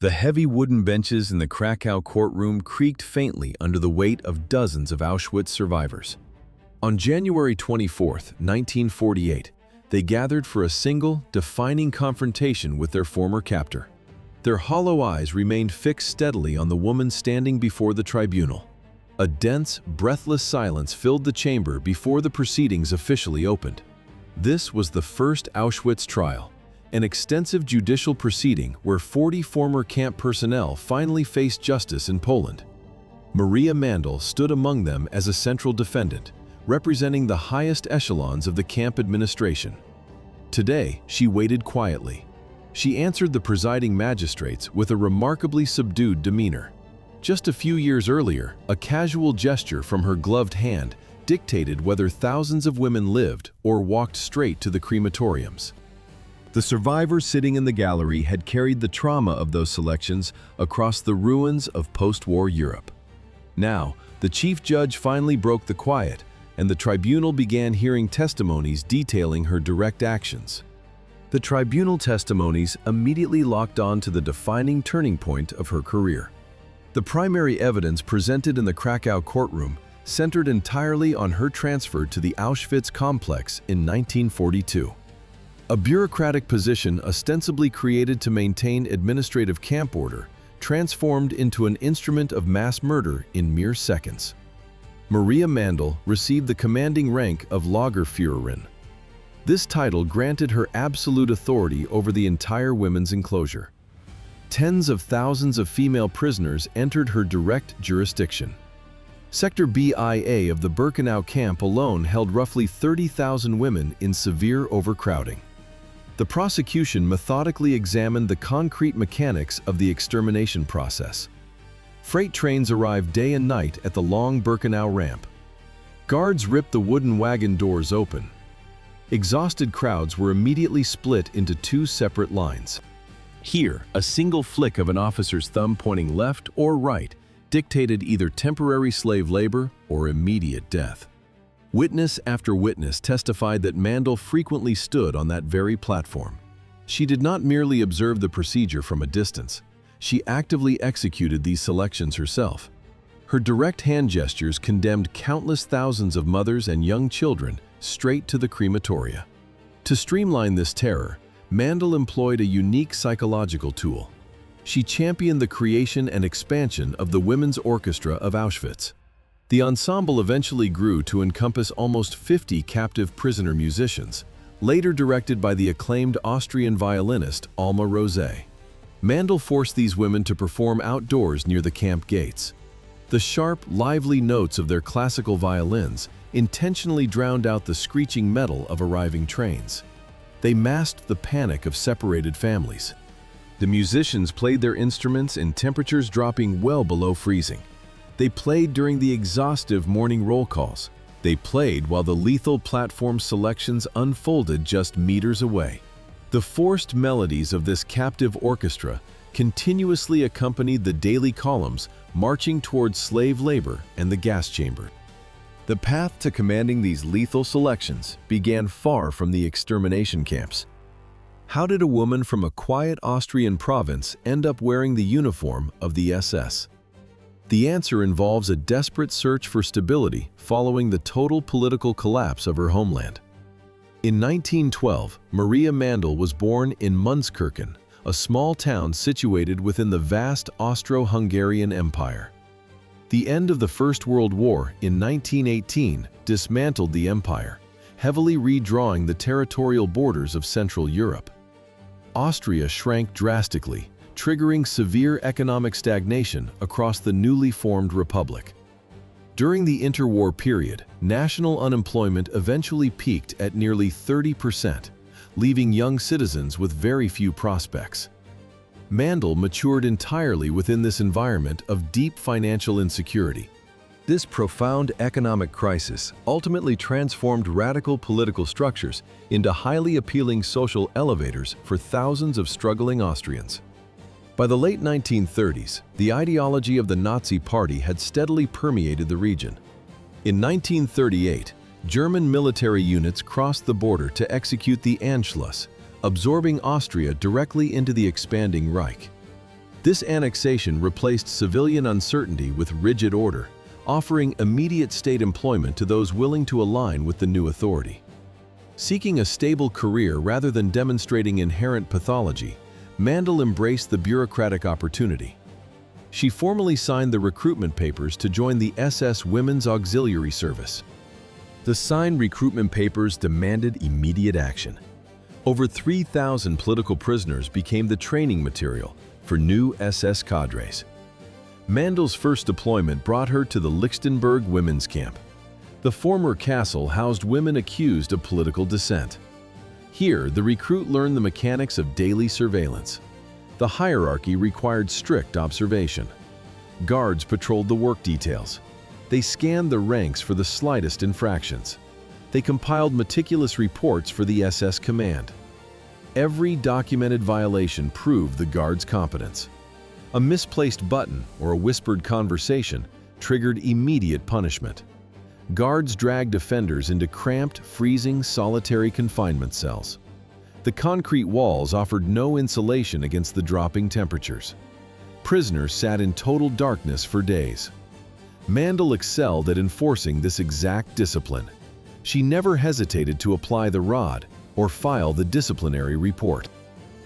The heavy wooden benches in the Krakow courtroom creaked faintly under the weight of dozens of Auschwitz survivors. On January 24, 1948, they gathered for a single, defining confrontation with their former captor. Their hollow eyes remained fixed steadily on the woman standing before the tribunal. A dense, breathless silence filled the chamber before the proceedings officially opened. This was the first Auschwitz trial, an extensive judicial proceeding where 40 former camp personnel finally faced justice in Poland. Maria Mandl stood among them as a central defendant, representing the highest echelons of the camp administration. Today, she waited quietly. She answered the presiding magistrates with a remarkably subdued demeanor. Just a few years earlier, a casual gesture from her gloved hand dictated whether thousands of women lived or walked straight to the crematoriums. The survivors sitting in the gallery had carried the trauma of those selections across the ruins of post-war Europe. Now, the chief judge finally broke the quiet, and the tribunal began hearing testimonies detailing her direct actions. The tribunal testimonies immediately locked on to the defining turning point of her career. The primary evidence presented in the Krakow courtroom centered entirely on her transfer to the Auschwitz complex in 1942. A bureaucratic position ostensibly created to maintain administrative camp order transformed into an instrument of mass murder in mere seconds. Maria Mandl received the commanding rank of Lagerführerin. This title granted her absolute authority over the entire women's enclosure. Tens of thousands of female prisoners entered her direct jurisdiction. Sector BIA of the Birkenau camp alone held roughly 30,000 women in severe overcrowding. The prosecution methodically examined the concrete mechanics of the extermination process. Freight trains arrived day and night at the long Birkenau ramp. Guards ripped the wooden wagon doors open. Exhausted crowds were immediately split into two separate lines. Here, a single flick of an officer's thumb pointing left or right dictated either temporary slave labor or immediate death. Witness after witness testified that Mandl frequently stood on that very platform. She did not merely observe the procedure from a distance. She actively executed these selections herself. Her direct hand gestures condemned countless thousands of mothers and young children straight to the crematoria. To streamline this terror, Mandl employed a unique psychological tool. She championed the creation and expansion of the Women's Orchestra of Auschwitz. The ensemble eventually grew to encompass almost 50 captive prisoner musicians, later directed by the acclaimed Austrian violinist Alma Rosé. Mandl forced these women to perform outdoors near the camp gates. The sharp, lively notes of their classical violins intentionally drowned out the screeching metal of arriving trains. They masked the panic of separated families. The musicians played their instruments in temperatures dropping well below freezing. They played during the exhaustive morning roll calls. They played while the lethal platform selections unfolded just meters away. The forced melodies of this captive orchestra continuously accompanied the daily columns marching towards slave labor and the gas chamber. The path to commanding these lethal selections began far from the extermination camps. How did a woman from a quiet Austrian province end up wearing the uniform of the SS? The answer involves a desperate search for stability following the total political collapse of her homeland. In 1912, Maria Mandl was born in Mundskirchen, a small town situated within the vast Austro-Hungarian Empire. The end of the First World War in 1918 dismantled the empire, heavily redrawing the territorial borders of Central Europe. Austria shrank drastically, triggering severe economic stagnation across the newly formed republic. During the interwar period, national unemployment eventually peaked at nearly 30%, leaving young citizens with very few prospects. Mandl matured entirely within this environment of deep financial insecurity. This profound economic crisis ultimately transformed radical political structures into highly appealing social elevators for thousands of struggling Austrians. By the late 1930s, the ideology of the Nazi Party had steadily permeated the region. In 1938, German military units crossed the border to execute the Anschluss, absorbing Austria directly into the expanding Reich. This annexation replaced civilian uncertainty with rigid order, offering immediate state employment to those willing to align with the new authority. Seeking a stable career rather than demonstrating inherent pathology, Mandl embraced the bureaucratic opportunity. She formally signed the recruitment papers to join the SS Women's Auxiliary Service. The signed recruitment papers demanded immediate action. Over 3,000 political prisoners became the training material for new SS cadres. Mandl's first deployment brought her to the Lichtenberg Women's Camp. The former castle housed women accused of political dissent. Here, the recruit learned the mechanics of daily surveillance. The hierarchy required strict observation. Guards patrolled the work details. They scanned the ranks for the slightest infractions. They compiled meticulous reports for the SS command. Every documented violation proved the guards' competence. A misplaced button or a whispered conversation triggered immediate punishment. Guards dragged offenders into cramped, freezing, solitary confinement cells. The concrete walls offered no insulation against the dropping temperatures. Prisoners sat in total darkness for days. Mandl excelled at enforcing this exact discipline. She never hesitated to apply the rod or file the disciplinary report.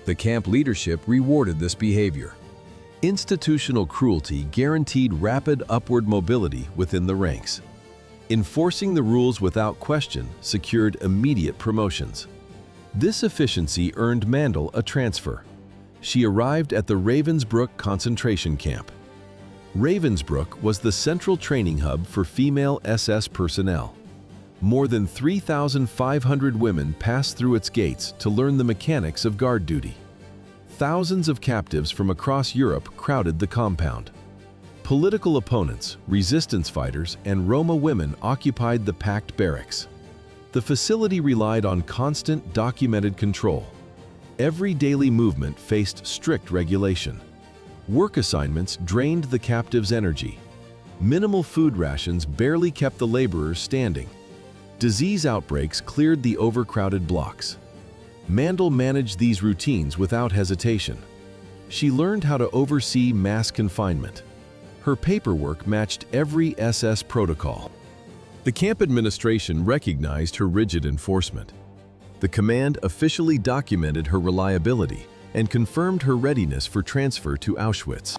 The camp leadership rewarded this behavior. Institutional cruelty guaranteed rapid upward mobility within the ranks. Enforcing the rules without question secured immediate promotions. This efficiency earned Mandl a transfer. She arrived at the Ravensbrück concentration camp. Ravensbrück was the central training hub for female SS personnel. More than 3,500 women passed through its gates to learn the mechanics of guard duty. Thousands of captives from across Europe crowded the compound. Political opponents, resistance fighters, and Roma women occupied the packed barracks. The facility relied on constant, documented control. Every daily movement faced strict regulation. Work assignments drained the captives' energy. Minimal food rations barely kept the laborers standing. Disease outbreaks cleared the overcrowded blocks. Mandl managed these routines without hesitation. She learned how to oversee mass confinement. Her paperwork matched every SS protocol. The camp administration recognized her rigid enforcement. The command officially documented her reliability and confirmed her readiness for transfer to Auschwitz.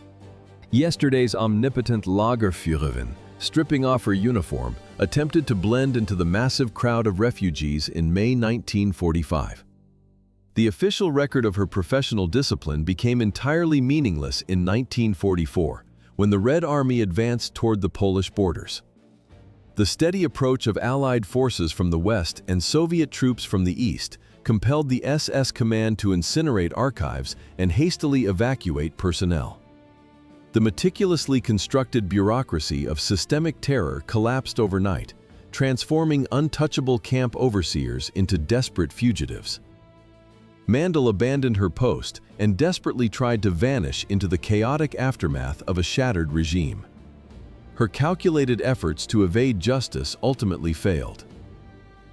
Yesterday's omnipotent Lagerführerin, stripping off her uniform, attempted to blend into the massive crowd of refugees in May 1945. The official record of her professional discipline became entirely meaningless in 1944, when the Red Army advanced toward the Polish borders. The steady approach of Allied forces from the west and Soviet troops from the east compelled the SS command to incinerate archives and hastily evacuate personnel. The meticulously constructed bureaucracy of systemic terror collapsed overnight, transforming untouchable camp overseers into desperate fugitives. Mandl abandoned her post and desperately tried to vanish into the chaotic aftermath of a shattered regime. Her calculated efforts to evade justice ultimately failed.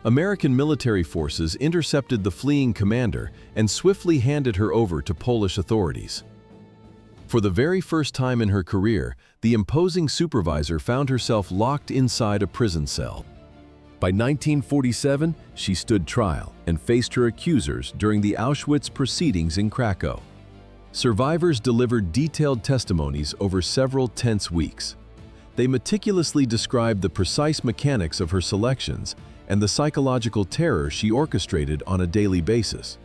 American military forces intercepted the fleeing commander and swiftly handed her over to Polish authorities. For the very first time in her career, the imposing supervisor found herself locked inside a prison cell. By 1947, she stood trial and faced her accusers during the Auschwitz proceedings in Krakow. Survivors delivered detailed testimonies over several tense weeks. They meticulously described the precise mechanics of her selections and the psychological terror she orchestrated on a daily basis.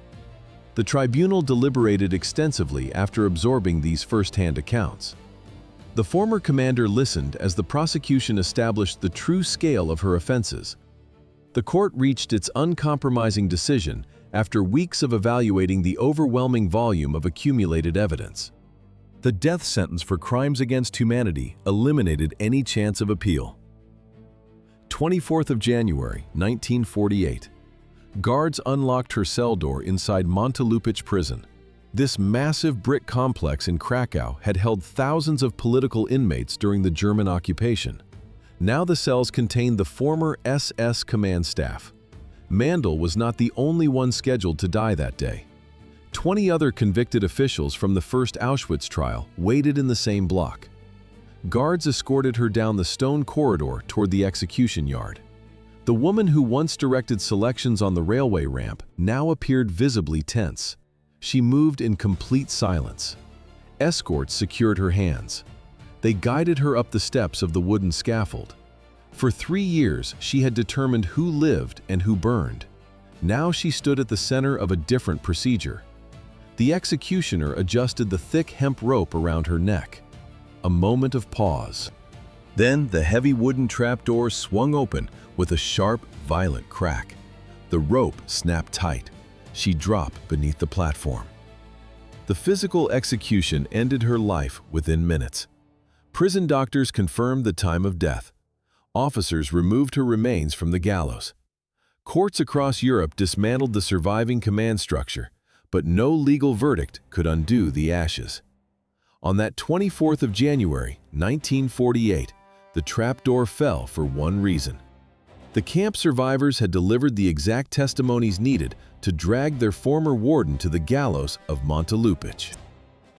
The tribunal deliberated extensively after absorbing these first-hand accounts. The former commander listened as the prosecution established the true scale of her offenses. The court reached its uncompromising decision after weeks of evaluating the overwhelming volume of accumulated evidence. The death sentence for crimes against humanity eliminated any chance of appeal. 24th of January, 1948. Guards unlocked her cell door inside Montelupich prison. This massive brick complex in Krakow had held thousands of political inmates during the German occupation. Now the cells contained the former SS command staff. Mandl was not the only one scheduled to die that day. 20 other convicted officials from the first Auschwitz trial waited in the same block. Guards escorted her down the stone corridor toward the execution yard. The woman who once directed selections on the railway ramp now appeared visibly tense. She moved in complete silence. Escorts secured her hands. They guided her up the steps of the wooden scaffold. For 3 years, she had determined who lived and who burned. Now she stood at the center of a different procedure. The executioner adjusted the thick hemp rope around her neck. A moment of pause. Then the heavy wooden trapdoor swung open with a sharp, violent crack. The rope snapped tight. She dropped beneath the platform. The physical execution ended her life within minutes. Prison doctors confirmed the time of death. Officers removed her remains from the gallows. Courts across Europe dismantled the surviving command structure, but no legal verdict could undo the ashes. On that 24th of January, 1948, the trapdoor fell for one reason. The camp survivors had delivered the exact testimonies needed to drag their former warden to the gallows of Montelupich.